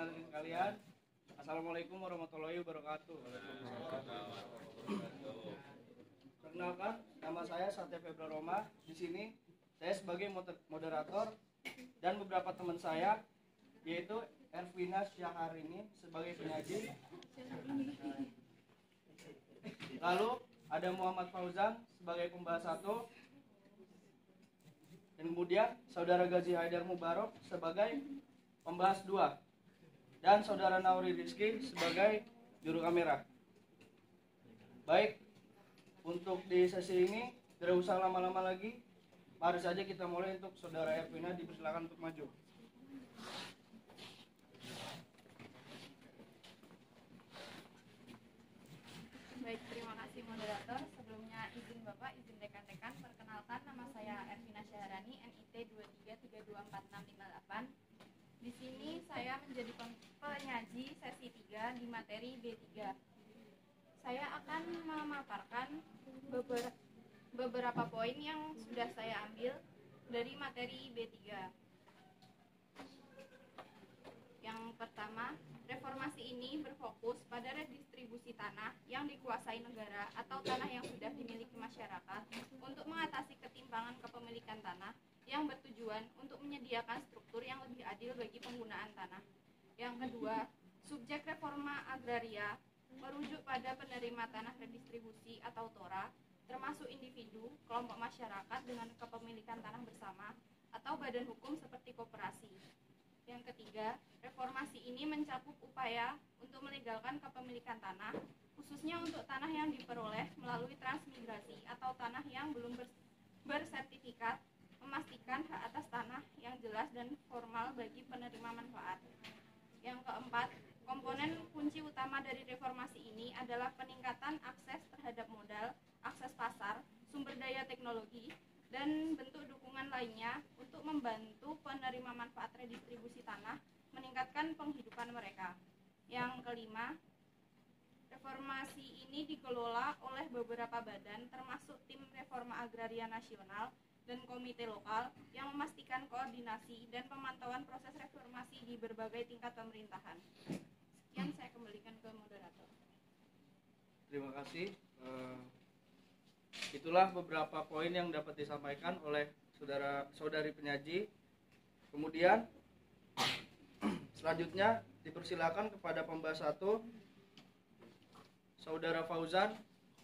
hadirin sekalian, Assalamualaikum warahmatullahi wabarakatuh. Perkenalkan, nama saya Satya Febra Roma. Di sini saya sebagai moderator dan beberapa teman saya, yaitu Ervina Syaharini sebagai penyaji. Lalu ada Muhammad Fauzan sebagai pembahas 1. Dan kemudian Saudara Gazi Haidar Mubarok sebagai pembahas 2. Dan Saudara Nauri Rizky sebagai juru kamera. Baik, untuk di sesi ini tidak usah lama-lama lagi. Mari saja kita mulai. Untuk Saudara Ervina dipersilakan untuk maju. Baik, terima kasih moderator. Sebelumnya izin Bapak, izin rekan-rekan, perkenalkan nama saya Ervina Syaharani, NIT 23324658. Di sini saya menjadi penyaji sesi 3 di materi B3. Saya akan memaparkan beberapa poin yang sudah saya ambil dari materi B3. Yang pertama, reformasi ini berfokus pada redistribusi tanah yang dikuasai negara atau tanah yang sudah dimiliki masyarakat untuk mengatasi ketimpangan kepemilikan tanah yang bertujuan untuk menyediakan struktur yang lebih adil bagi penggunaan tanah. Yang kedua, subjek reforma agraria merujuk pada penerima tanah redistribusi atau TORA, termasuk individu, kelompok masyarakat dengan kepemilikan tanah bersama, atau badan hukum seperti koperasi. Yang ketiga, reformasi ini mencakup upaya untuk melegalkan kepemilikan tanah, khususnya untuk tanah yang diperoleh melalui transmigrasi atau tanah yang belum bersertifikat, memastikan hak atas tanah yang jelas dan formal bagi penerima manfaat. Yang keempat, komponen kunci utama dari reformasi ini adalah peningkatan akses terhadap modal, akses pasar, sumber daya teknologi, dan bentuk dukungan lainnya untuk membantu penerima manfaat redistribusi tanah meningkatkan penghidupan mereka. Yang kelima, reformasi ini dikelola oleh beberapa badan termasuk Tim Reforma Agraria Nasional dan komite lokal yang memastikan koordinasi dan pemantauan proses reformasi di berbagai tingkat pemerintahan. Sekian, saya kembalikan ke moderator. Terima kasih. Itulah beberapa poin yang dapat disampaikan oleh saudari penyaji. Kemudian selanjutnya dipersilakan kepada pembahas 1, Saudara Fauzan,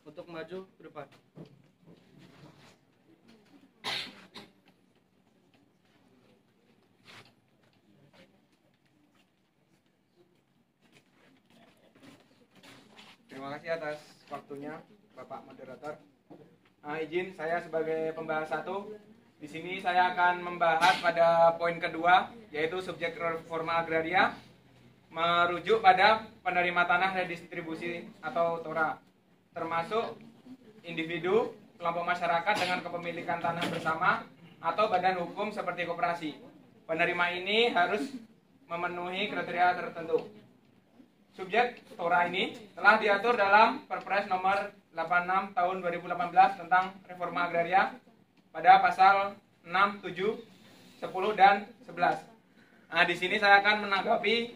untuk maju ke depan. Terima kasih atas waktunya, Bapak Moderator. Izin saya sebagai pembahas 1. Di sini saya akan membahas pada poin kedua, yaitu subjek reforma agraria merujuk pada penerima tanah redistribusi atau TORA, termasuk individu, kelompok masyarakat dengan kepemilikan tanah bersama atau badan hukum seperti koperasi. Penerima ini harus memenuhi kriteria tertentu. Subjek TORA ini telah diatur dalam Perpres nomor 86 tahun 2018 tentang reforma agraria pada pasal 6, 7, 10 dan 11. Di sini saya akan menanggapi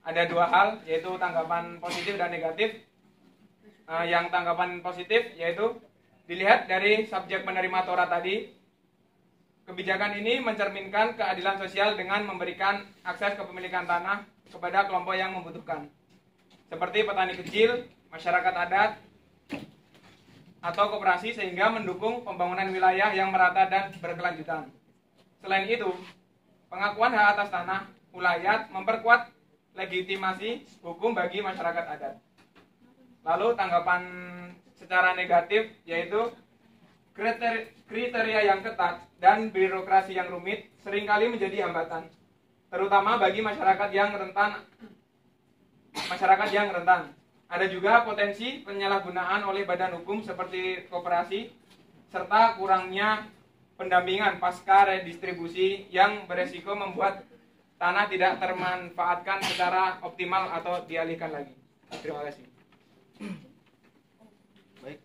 ada 2 hal, yaitu tanggapan positif dan negatif. Yang tanggapan positif yaitu dilihat dari subjek penerima TORA tadi. Kebijakan ini mencerminkan keadilan sosial dengan memberikan akses kepemilikan tanah kepada kelompok yang membutuhkan, seperti petani kecil, masyarakat adat, atau koperasi, sehingga mendukung pembangunan wilayah yang merata dan berkelanjutan. Selain itu, pengakuan hak atas tanah ulayat memperkuat legitimasi hukum bagi masyarakat adat. Lalu tanggapan secara negatif yaitu kriteria yang ketat dan birokrasi yang rumit seringkali menjadi hambatan, terutama bagi masyarakat yang rentan. Ada juga potensi penyalahgunaan oleh badan hukum seperti koperasi, serta kurangnya pendampingan pasca redistribusi yang beresiko membuat tanah tidak termanfaatkan secara optimal atau dialihkan lagi. Terima kasih. Baik,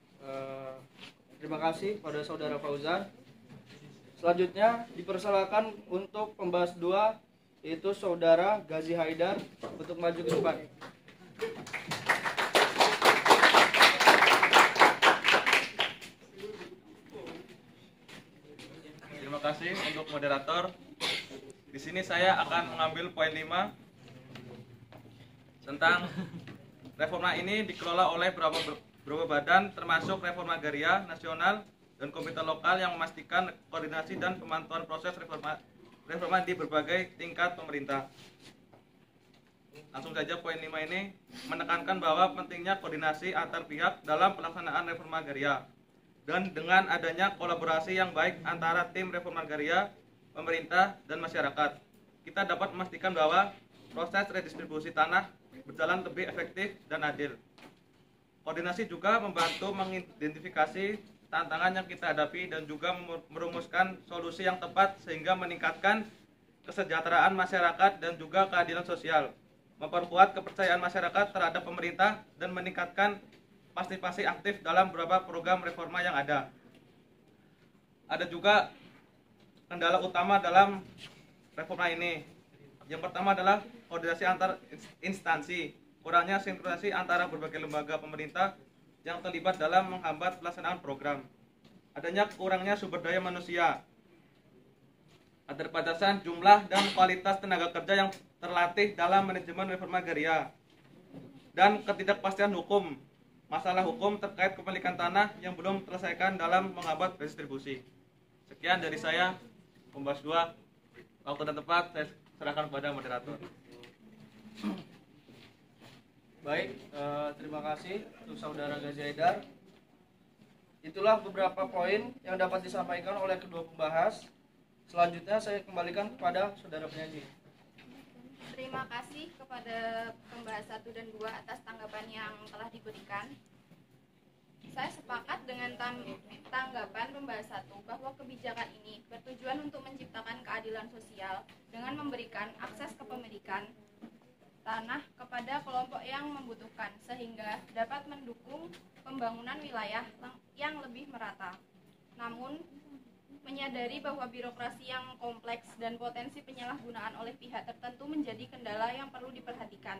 terima kasih pada Saudara Fauzan. Selanjutnya dipersilakan untuk pembahas 2, yaitu Saudara Gazi Haidar untuk maju ke depan. Terima kasih untuk moderator. Di sini saya akan mengambil poin 5 tentang reforma ini dikelola oleh beberapa badan termasuk Reforma Agraria Nasional dan Komite Lokal yang memastikan koordinasi dan pemantauan proses reforma di berbagai tingkat pemerintah. Langsung saja poin 5 ini menekankan bahwa pentingnya koordinasi antar pihak dalam pelaksanaan reforma agraria dan dengan adanya kolaborasi yang baik antara tim reforma agraria, pemerintah, dan masyarakat, kita dapat memastikan bahwa proses redistribusi tanah berjalan lebih efektif dan adil. Koordinasi juga membantu mengidentifikasi tantangan yang kita hadapi dan juga merumuskan solusi yang tepat sehingga meningkatkan kesejahteraan masyarakat dan juga keadilan sosial, memperkuat kepercayaan masyarakat terhadap pemerintah dan meningkatkan partisipasi aktif dalam beberapa program reforma yang ada. Ada juga kendala utama dalam reforma ini. Yang pertama adalah koordinasi antar instansi, kurangnya sinkronisasi antara berbagai lembaga pemerintah yang terlibat dalam menghambat pelaksanaan program. Adanya kurangnya sumber daya manusia, keterbatasan jumlah dan kualitas tenaga kerja yang terlatih dalam manajemen reforma agraria, dan ketidakpastian hukum, masalah hukum terkait kepemilikan tanah yang belum terselesaikan dalam menghambat redistribusi. Sekian dari saya, pembahas 2. Waktu dan tempat saya serahkan kepada moderator. Baik, terima kasih untuk Saudara Gazi Haidar. Itulah beberapa poin yang dapat disampaikan oleh kedua pembahas. Selanjutnya saya kembalikan kepada Saudara penyaji. Terima kasih kepada pembahas 1 dan 2 atas tanggapan yang telah diberikan. Saya sepakat dengan tanggapan pembahas 1 bahwa kebijakan ini bertujuan untuk menciptakan keadilan sosial dengan memberikan akses kepemilikan tanah kepada kelompok yang membutuhkan sehingga dapat mendukung pembangunan wilayah yang lebih merata. Namun, menyadari bahwa birokrasi yang kompleks dan potensi penyalahgunaan oleh pihak tertentu menjadi kendala yang perlu diperhatikan.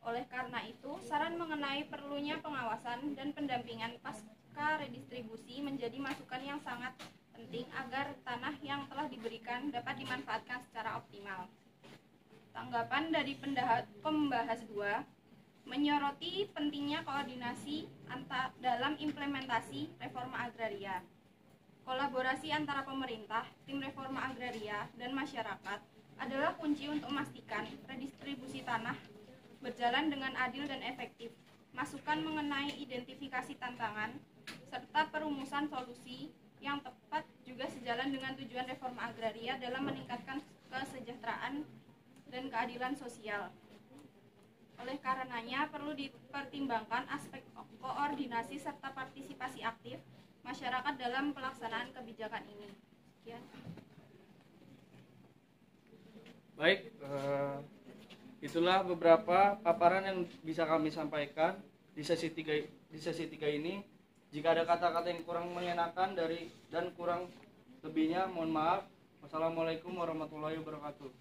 Oleh karena itu, saran mengenai perlunya pengawasan dan pendampingan pasca redistribusi menjadi masukan yang sangat penting agar tanah yang telah diberikan dapat dimanfaatkan secara optimal. Tanggapan dari pembahas 2 menyoroti pentingnya koordinasi dalam implementasi reforma agraria. Kolaborasi antara pemerintah, tim reforma agraria, dan masyarakat adalah kunci untuk memastikan redistribusi tanah berjalan dengan adil dan efektif. Masukan mengenai identifikasi tantangan, serta perumusan solusi yang tepat juga sejalan dengan tujuan reforma agraria dalam meningkatkan kesejahteraan dan keadilan sosial. Oleh karenanya, perlu dipertimbangkan aspek koordinasi serta partisipasi aktif masyarakat dalam pelaksanaan kebijakan ini. Sekian. Baik, itulah beberapa paparan yang bisa kami sampaikan di sesi 3 ini. Jika ada kata-kata yang kurang mengenakan dan kurang lebihnya, mohon maaf. Wassalamualaikum warahmatullahi wabarakatuh.